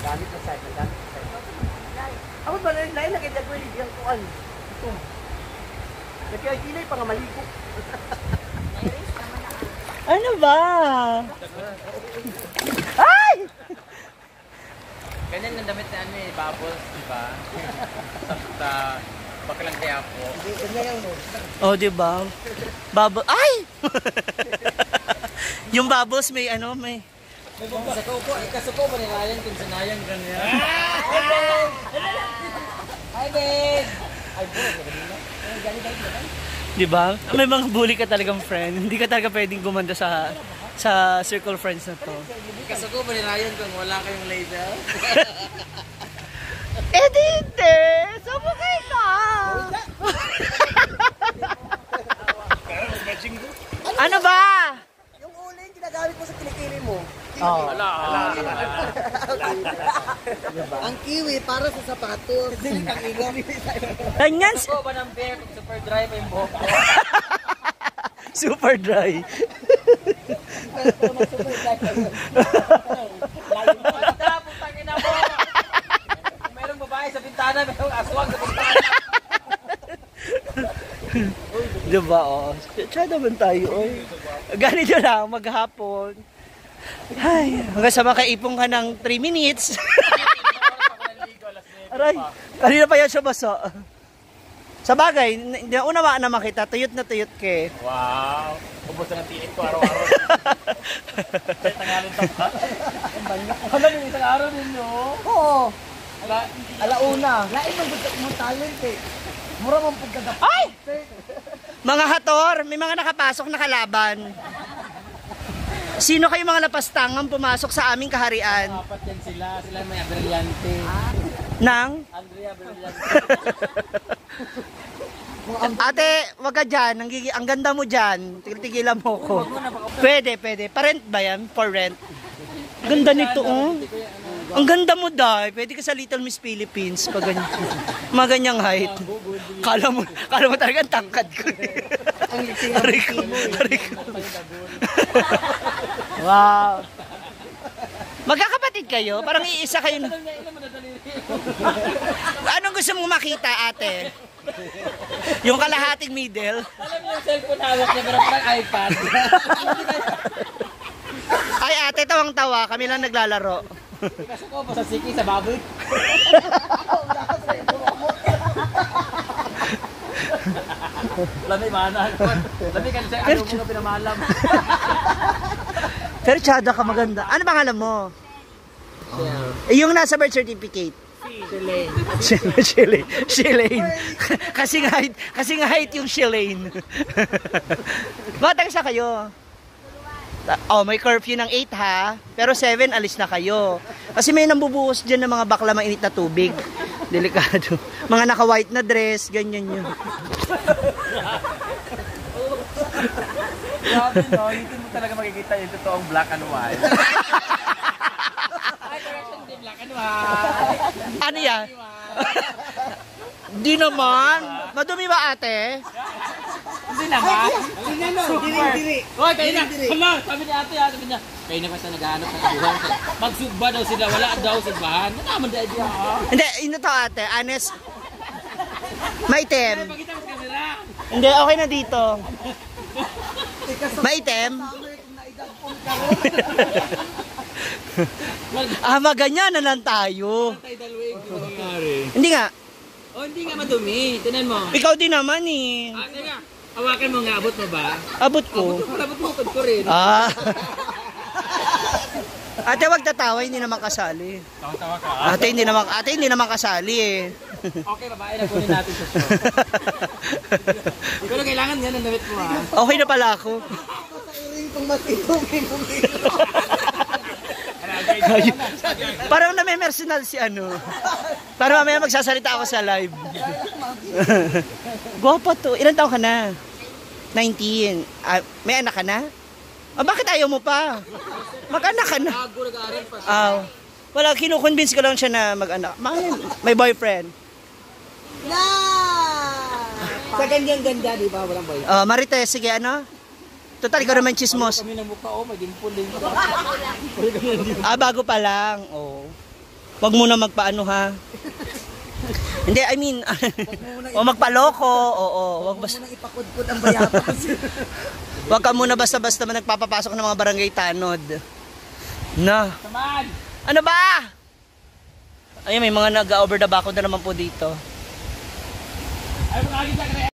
Gamit na side. Ako ba lain lagi dyan ko yung kuan. Ito. Kaya kilay pa nga maligo. Ano ba? Ay! Ganyan ang damit na ano eh, bubbles, diba? Sa bakalang kaya po. Oh, diba? Bubble. Ay! Yung bubbles may ano, may... Kasuko ba nila yan kung sinayang ganyan? Hi, babe! Ay, Diba? May mga bully ka talagang friend. Hindi ka talaga pwedeng gumanda sa circle friends na to. kasuko ba nila yan kung wala kayong label? Eh, dito! Sabukay ka! Ano ba? Yung uling ginagamit mo sa kilikili mo. Oh. Ang kiwi para sa sapatos. Ang igaw. Ganyan. Kasuko ba ng bear kung super dry pa yung buhok ko? Super dry. Basta, putang ina mo! Kung merong babae sa bintana, merong aswang sa bintana. Diba, oh. Tsaka naman tayo, oy. Ganito lang, maghapon. Ay, hanggang sa makaipong ka ng 3 minutes. Aray, kanina pa yan siya basa. Sa bagay, unawaan naman kita, tuyot na tuyot ke. Wow! Ubos na ng tinik ko araw-araw. Kaya tangalin to pa. Hanggang yung isang araw ninyo. Oo. Ala, Alauna. Lain mo talent eh. Mura mong pagkagap. Ay! Mga hator, may mga nakapasok na kalaban. Sino kayo mga napastangang pumasok sa aming kaharian? apat yan sila. Sila may Brillante. Nang? Andrea Brillante. Ate, wag ka dyan. Ang ganda mo dyan. Tigilan mo ko. Pwede. Pa-rent ba yan? For rent? Ganda nito, oh. Ang ganda mo, Day. Pwede ka sa Little Miss Philippines. Pag ganyan. Mga ganyang height. Kala mo talaga ang tangkad ko. Aray ko. Wow. Magkakapatid kayo? Parang iisa kayo. Anong gusto mong makita, ate? Yung kalahating middle? Alam niyo yung cellphone hawak niya, pero parang iPad. Ay, ate, tawang-tawa. Kami lang naglalaro. Kasuko ba sa siki sa baboy? Lamay mana. Lamay ka sa ano mo nga pinamalam. Pero tsada ka maganda. Ano pangalan mo? Yung nasa birth certificate. Shelaine. Kasing height yung Shelaine. Batang sa kayo. Oh, may curfew ng 8 ha. Pero 7 alis na kayo. Kasi may nambubuhos diyan ng mga bakla mainit na tubig. Delikado. Mga naka-white na dress, ganyan yun. Grabe no, hindi mo talaga makikita yung totoong black and white. Ay, correction din black and white. Ano yan? Di naman. Madumi ba ate? Hindi naman. Diri. Hoy, kayo na. Hala, sabi ni ate, sabi niya, kayo na basta naghahanap ng kabuhan. Magsugba daw sila, wala daw sugbahan. Ano naman dahil diya? Hindi, ino to ate. Honest. Maitem. Pagkita mo kasi na. Hindi, okay na dito. Maitem. Maganyan na lang tayo. Tayo dalawin ko nangyari. Hindi nga. Oh, hindi nga madumi. Tinan mo. Ikaw din naman eh. Ah, teka. Hawakan mo nga, abot mo ba? Abot ko. Abot mo, ko rin. Ah. Ate, wag tatawa, hindi naman kasali. Tawa-tawa ka. Ate, hindi naman kasali eh. Okay, babae na kunin natin sa show. Pero kailangan yan ang damit mo ha. Okay na pala ako. Parang name-personal si ano. Parang mamaya magsasalita ako sa live. Guwapo to. Ilan taon ka na? 19. May anak ka na? Bakit ayaw mo pa? Mag-anak ka na. Wala, kinukonvince ko lang siya na mag-anak. May boyfriend. Na! Sa ganyang ganda, di ba? Walang boy. Marites, sige ano? Total, ikaw naman chismos. Kami ng mukha, may dimple din. Bago pa lang. Oh. Wag mo na magpaano ha. Hindi, I mean, o magpaloko, oo, wag basta. Muna ipakudkod ang bayatas. Wag ka muna basta-basta man nagpapapasok ng mga barangay tanod. Na. Samaan! Ano ba? Ayun, may mga nag-over the back na naman po dito. Ay, makakita ka na